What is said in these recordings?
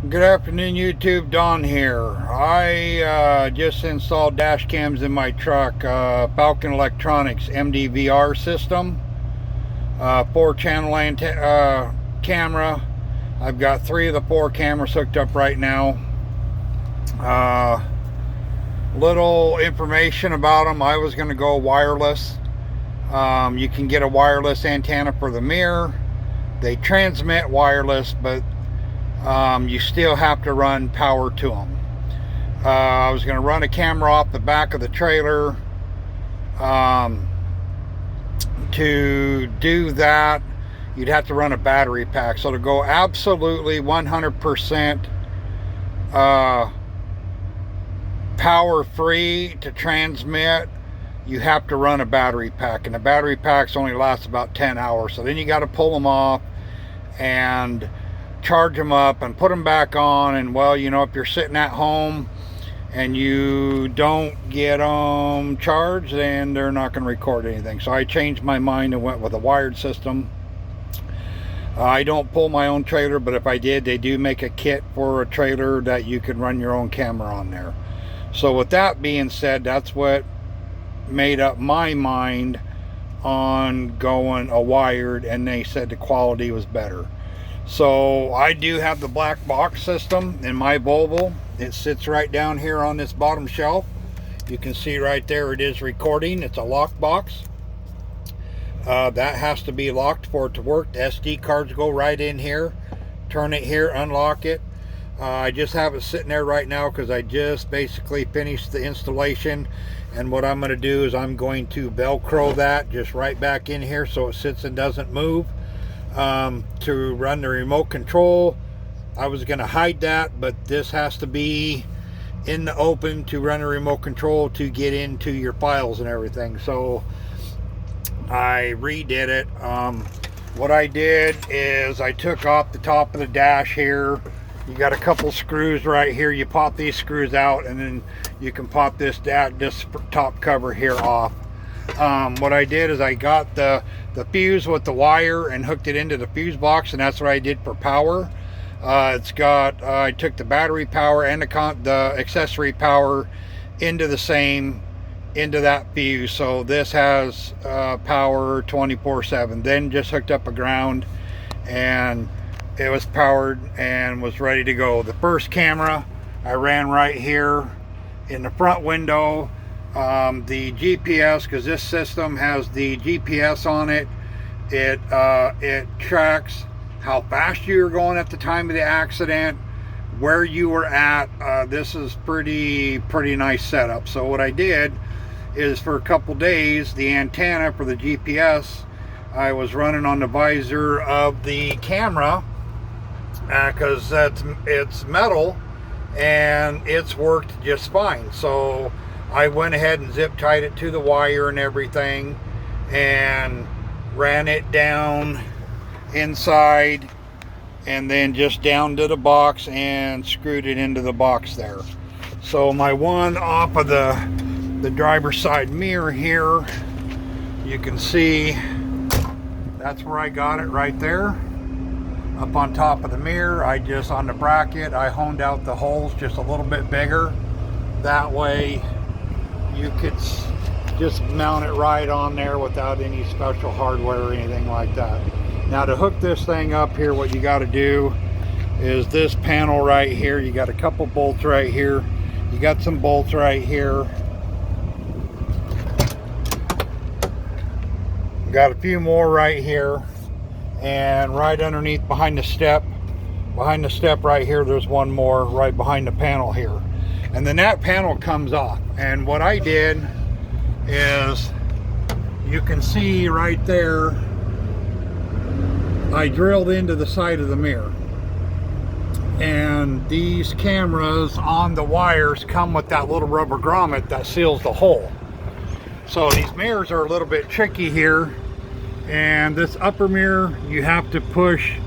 Good afternoon, YouTube. Don here. I just installed dash cams in my truck. Falcon Electronics mdvr system, 4-channel camera. I've got 3 of the 4 cameras hooked up right now. Little information about them. I was going to go wireless. You can get a wireless antenna for the mirror. They transmit wireless, but you still have to run power to them. I was going to run a camera off the back of the trailer. To do that, you'd have to run a battery pack. So to go absolutely 100% power free to transmit, you have to run a battery pack, and the battery packs only last about 10 hours. So then you got to pull them off and charge them up and put them back on. And well, you know, if you're sitting at home and you don't get them charged, then they're not going to record anything. So I changed my mind and went with a wired system. I don't pull my own trailer, but if I did, they do make a kit for a trailer that you can run your own camera on there. So with that being said, that's what made up my mind on going a wired, and they said the quality was better. So I do have the black box system in my Volvo. It sits right down here on this bottom shelf. You can see right there it is recording. It's a lock box. That has to be locked for it to work. The SD cards go right in here. Turn it here, unlock it. I just have it sitting there right now because I just basically finished the installation. And what I'm going to do is I'm going to Velcro that just right back in here so it sits and doesn't move. To run the remote control, I was going to hide that, but this has to be in the open to run a remote control to get into your files and everything. So I redid it. What I did is I took off the top of the dash here. You got a couple screws right here. You pop these screws out, and then you can pop this top cover here off. What I did is I got the fuse with the wire and hooked it into the fuse box, and that's what I did for power. It's got I took the battery power and the accessory power into that fuse. So this has power 24/7. Then just hooked up a ground, and it was powered and was ready to go. The first camera I ran right here in the front window. The GPS, because this system has the GPS on it, it tracks how fast you were going at the time of the accident, where you were at. This is pretty nice setup. So what I did is for a couple days, the antenna for the GPS I was running on the visor of the camera, because it's metal and it's worked just fine. So I went ahead and zip tied it to the wire and everything, and ran it down inside, and then just down to the box and screwed it into the box there. So my one off of the driver's side mirror here, you can see that's where I got it right there, up on top of the mirror. I just, on the bracket, I honed out the holes just a little bit bigger. That way you could just mount it right on there without any special hardware or anything like that. Now to hook this thing up here, what you got to do is this panel right here. You got a couple bolts right here. You got some bolts right here. Got a few more right here, and right underneath behind the step right here, there's one more right behind the panel here. And then that panel comes off. And what I did is, you can see right there, I drilled into the side of the mirror. And these cameras on the wires come with that little rubber grommet that seals the hole. So these mirrors are a little bit tricky here. And this upper mirror, you have to push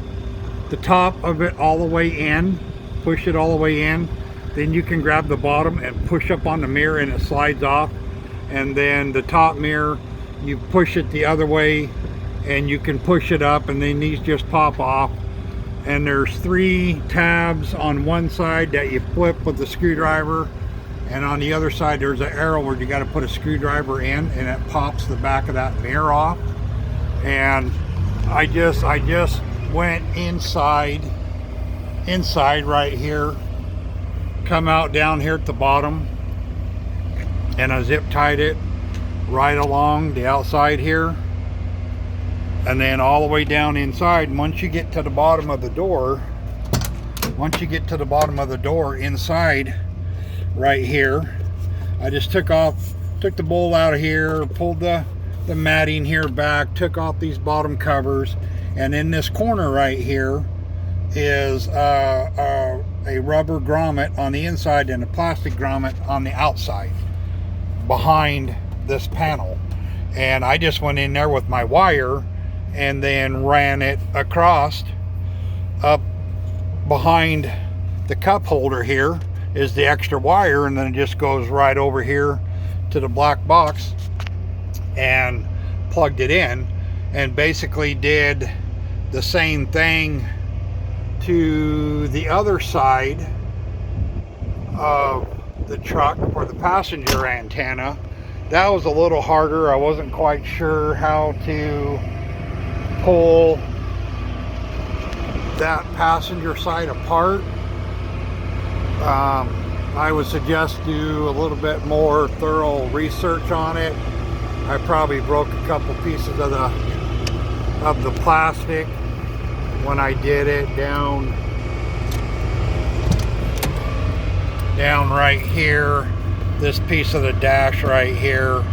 the top of it all the way in. Push it all the way in. Then you can grab the bottom and push up on the mirror, and it slides off. And then the top mirror, you push it the other way and you can push it up, and then these just pop off. and there's 3 tabs on one side that you flip with the screwdriver, and on the other side there's an arrow where you got to put a screwdriver in, and it pops the back of that mirror off. And I just went inside right here, come out down here at the bottom, and I zip tied it right along the outside here, and then all the way down inside. And once you get to the bottom of the door, inside right here, I just took the bowl out of here, pulled the matting here back, took off these bottom covers, and in this corner right here is a rubber grommet on the inside and a plastic grommet on the outside behind this panel. And I just went in there with my wire and then ran it across. Up behind the cup holder here is the extra wire, and then it just goes right over here to the black box, and plugged it in, and basically did the same thing to the other side of the truck for the passenger antenna. That was a little harder. I wasn't quite sure how to pull that passenger side apart. I would suggest do a little bit more thorough research on it. I probably broke a couple pieces of the plastic when I did it down right here, this piece of the dash right here.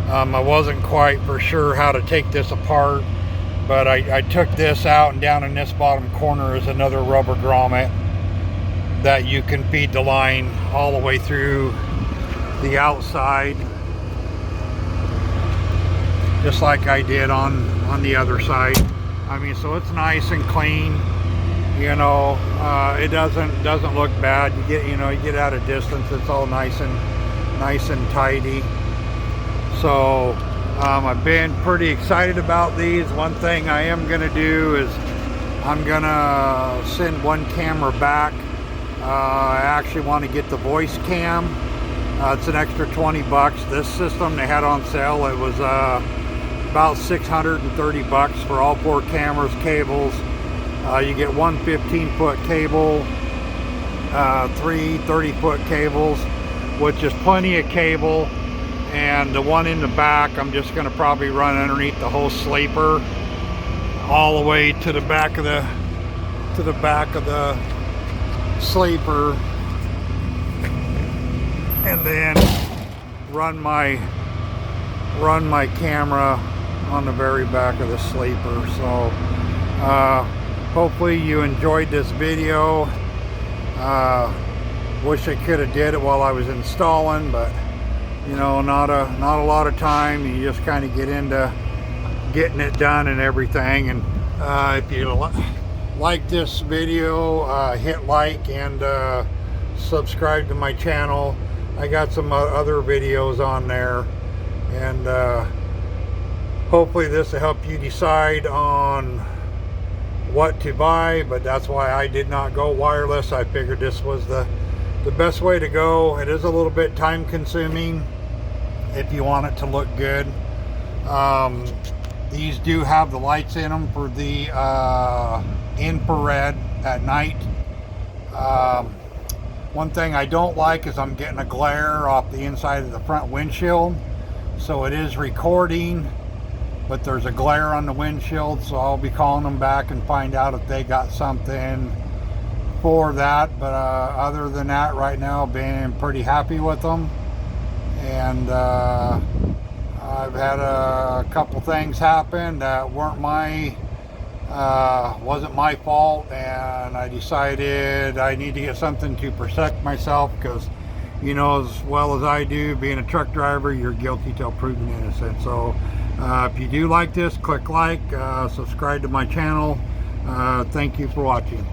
I wasn't quite for sure how to take this apart, but I took this out, and down in this bottom corner is another rubber grommet that you can feed the line all the way through the outside, just like I did on the other side. I mean, so it's nice and clean, you know. It doesn't look bad. You get at a distance, it's all nice and tidy. So I've been pretty excited about these. One thing I am gonna do is I'm gonna send one camera back. I actually want to get the voice cam. It's an extra 20 bucks. This system they had on sale, it was about 630 bucks for all 4 cameras, cables. You get one 15-foot cable, 3 30-foot cables, which is plenty of cable. And the one in the back, I'm just going to probably run underneath the whole sleeper all the way to the back of the sleeper, and then run my camera on the very back of the sleeper. So hopefully you enjoyed this video. Wish I could have did it while I was installing, but you know, not a lot of time. You just kind of get into getting it done and everything. And if you like this video, hit like and subscribe to my channel. I got some other videos on there, and hopefully this will help you decide on what to buy. But that's why I did not go wireless. I figured this was the best way to go. It is a little bit time consuming if you want it to look good. These do have the lights in them for the infrared at night. One thing I don't like is I'm getting a glare off the inside of the front windshield. So it is recording, but there's a glare on the windshield, so I'll be calling them back and find out if they got something for that. But other than that, right now, being pretty happy with them. And I've had a couple things happen that wasn't my fault, and I decided I need to get something to protect myself, because you know as well as I do, being a truck driver, you're guilty till proven innocent. So if you do like this, click like, subscribe to my channel. Thank you for watching.